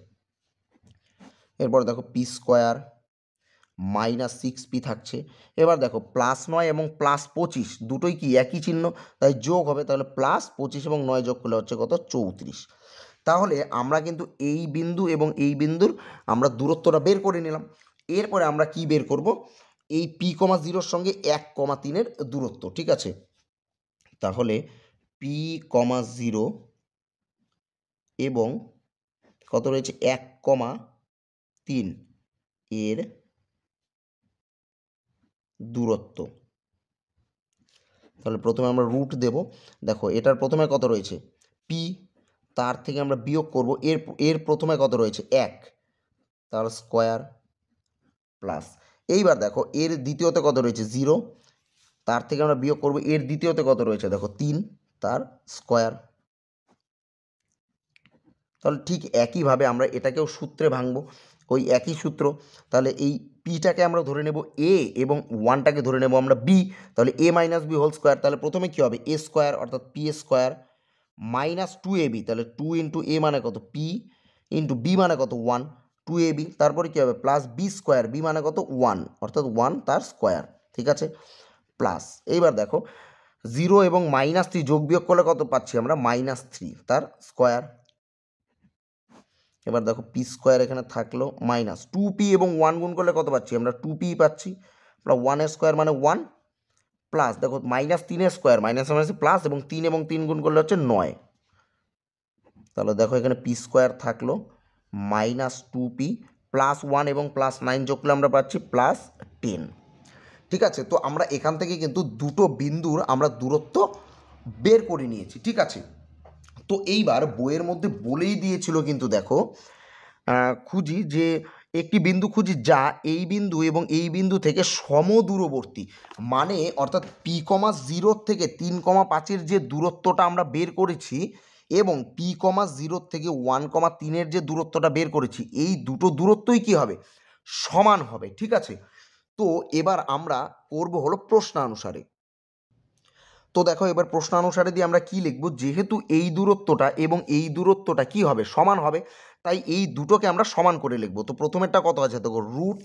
এরপর দেখো পি স্কোয়ার -6p থাকছে। এবার দেখো +9 এবং +25 দুটোই কি একই চিহ্ন, তাই যোগ হবে, তাহলে +25 এবং 9 যোগ করলে হচ্ছে কত? 34। তাহলে আমরা কিন্তু এই বিন্দু এবং এই বিন্দুর আমরা দূরত্বটা বের করে নিলাম। এরপরে আমরা কি বের করব? এই P,0-র সঙ্গে 1,3-এর দূরত্ব, ঠিক আছে। তাহলে P,0 এবং কত রয়েছে? 1,3 এর দূরত্ব। তাহলে প্রথমে আমরা রুট দেব, দেখো এটার প্রথমে কত রয়েছে? পি, তার থেকে আমরা বিয়োগ করব, এর প্রথমে কত রয়েছে? 1, তার স্কোয়ার প্লাস, এইবার দেখো এর দ্বিতীয়তে কত রয়েছে? 0, তার থেকে আমরা বিয়োগ করব, এর দ্বিতীয়তে কত রয়েছে? দেখো 3, তার স্কোয়ার। তাহলে ঠিক একইভাবে আমরা এটাকেও সূত্রে ভাঙবো, ওই একই সূত্র। তাহলে এই পিটাকে আমরা ধরে নেব এ এবং 1টাকে ধরে নেব আমরা বি, তাহলে a minus B whole square. তাহলে প্রথমে কী হবে? এ স্কোয়ার, অর্থাৎ পি স্কোয়ার মাইনাস 2ab, তাহলে 2 ইন্টু এ মানে কত? পি, ইন্টু বি মানে কত? 1, 2ab, তারপরে কী হবে? প্লাস বি স্কোয়ার, বি মানে কত? 1, অর্থাৎ 1 তার স্কোয়ার, ঠিক আছে, প্লাস, এইবার দেখো 0 এবং -3 যোগ বিয়োগ করলে কত পাচ্ছি আমরা, -3 তার স্কোয়ার। এবার দেখো পি স্কোয়ার এখানে থাকলো মাইনাস 2p এবং 1 গুণ করলে কত পাচ্ছি আমরা, 2p পাচ্ছি, প্লাস 1 স্কোয়ার মানে 1, প্লাস দেখো -3 স্কোয়ার মাইনাসে মাইনাসে প্লাস, এবং 3 এবং 3 গুণ করলে হচ্ছে 9। তাহলে দেখো এখানে পি স্কোয়ার থাকলো -2p প্লাস 1 এবং প্লাস 9 যোগ করলে আমরা পাচ্ছি +10। ঠিক আছে, তো আমরা এখান থেকে কিন্তু দুটো বিন্দুর আমরা দূরত্ব বের করে নিয়েছি। ঠিক আছে, তো এইবার বইয়ের মধ্যে বলেই দিয়েছিল কিন্তু দেখো খুঁজি যে একটি বিন্দু খুঁজি যা এই বিন্দু এবং এই বিন্দু থেকে সমদূরবর্তী, মানে অর্থাৎ P,0 থেকে 3,5 যে দূরত্বটা আমরা বের করেছি এবং P,0 থেকে 1,3 যে দূরত্বটা বের করেছি, এই দুটো দূরত্বই কি হবে, সমান হবে। ঠিক আছে, তো এবার আমরা করব হলো প্রশ্নানুসারে। তো দেখো এবার প্রশ্নানুসারে দিয়ে আমরা কি লিখব, যেহেতু এই দূরত্বটা এবং এই দূরত্বটা কি হবে, সমান হবে, তাই এই দুটোকে আমরা সমান করে লিখব। তো প্রথমেরটা কত আছে দেখো, রুট,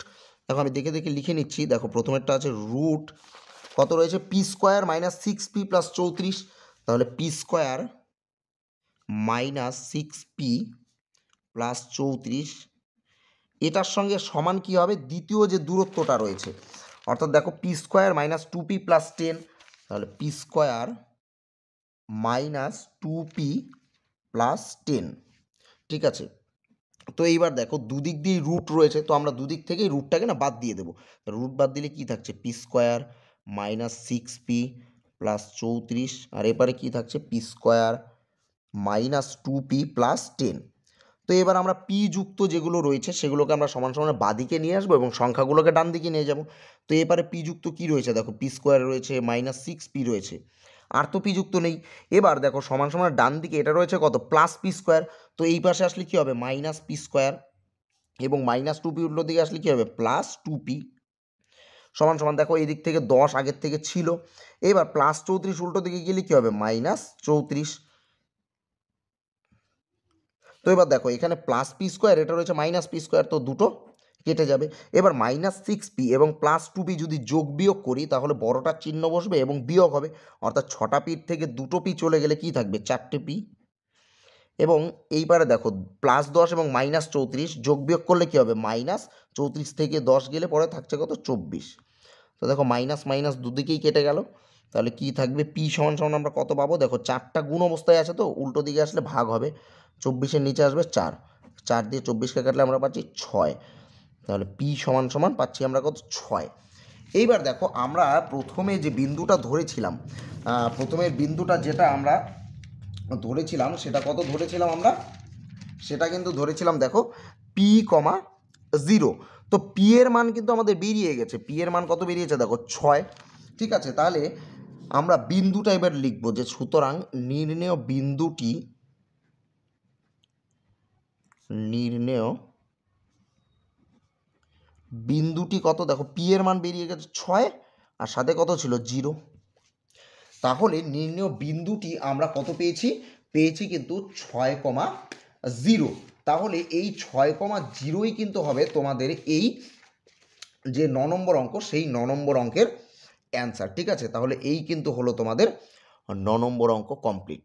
দেখো আমি দেখে দেখে লিখে নিচ্ছি। দেখো প্রথমেরটা আছে রুট কত রয়েছে, পি স্কোয়ার -6p + 34, তাহলে পি স্কোয়ার -6p + 34, এটার সঙ্গে সমান কি হবে, দ্বিতীয় যে দূরত্বটা রয়েছে, অর্থাৎ দেখো পি স্কোয়ার -2p + 10, তাহলে পি স্কোয়ার -2p + 10। ঠিক আছে, তো এইবার দেখো দুদিক দিয়ে রুট রয়েছে, তো আমরা দুদিক থেকেই রুটটাকে না বাদ দিয়ে দেবো। রুট বাদ দিলে কি থাকছে, পি স্কোয়ার -6p + 34, আর এবারে কি থাকছে, পি স্কোয়ার -2p + 10। তো এবার আমরা পি যুক্ত যেগুলো রয়েছে সেগুলোকে আমরা সমান সমান বাঁদিকে নিয়ে আসবো এবং সংখ্যাগুলোকে ডান দিকে নিয়ে যাব। তো এবারে পি যুক্ত কী রয়েছে, দেখো পি স্কোয়ার রয়েছে, -6p রয়েছে, আর তো পি যুক্ত নেই। এবার দেখো সমান সমান ডান দিকে এটা রয়েছে কত, +p স্কোয়ার, তো এই পাশে আসলে কী হবে, -p স্কোয়ার, এবং -2p উল্টো দিকে আসলে কী হবে, +2p সমান সমান, দেখো এই দিক থেকে 10 আগের থেকে ছিল, এবার +34 উল্টো দিকে গেলে কী হবে, -34। তো এবার দেখো এখানে +p স্কোয়ার, এটা রয়েছে -p স্কোয়ার, তো দুটো কেটে যাবে। এবার -6p এবং +2p যদি যোগ বিয়োগ করি তাহলে বড়টার চিহ্ন বসবে এবং বিয়োগ হবে, অর্থাৎ 6টা পির থেকে 2টো পি চলে গেলে কি থাকবে, 4টে পি। এবং এইবারে দেখো +10 এবং -34 যোগ বিয়োগ করলে কি হবে, -34 থেকে 10 গেলে পরে থাকছে কত, 24। তো দেখো মাইনাস মাইনাস দুদিকেই কেটে গেল, তাহলে কি থাকবে, পি সমান সমান আমরা কত পাবো, দেখো 4টা গুণ অবস্থায় আছে, তো উল্টো দিকে আসলে ভাগ হবে, 24-এর নিচে আসবে 4, 4 দিয়ে 24কে কাটলে আমরা পাচ্ছি 6, তাহলে পি সমান সমান পাচ্ছি আমরা কত, 6। এইবার দেখো আমরা প্রথমে যে বিন্দুটা ধরেছিলাম, প্রথমের বিন্দুটা যেটা আমরা ধরেছিলাম সেটা কত ধরেছিলাম আমরা, সেটা কিন্তু ধরেছিলাম দেখো P,0, তো পি এর মান কিন্তু আমাদের বেরিয়ে গেছে, পি এর মান কত বেরিয়েছে দেখো 6। ঠিক আছে, তাহলে আমরা বিন্দুটা এবার লিখবো যে সুতরাং নির্ণেয় বিন্দুটি কত, দেখো পি এর মান বেরিয়ে গেছে 6 আর সাথে কত ছিল 0, তাহলে নির্ণেয় বিন্দুটি আমরা কত পেয়েছি কিন্তু 6,0। তাহলে এই 6,0ই কিন্তু হবে তোমাদের এই যে 9 নম্বর অঙ্ক, সেই 9 নম্বর অঙ্কের অ্যান্সার। ঠিক আছে, তাহলে এই কিন্তু হলো তোমাদের 9 নম্বর অঙ্ক কমপ্লিট।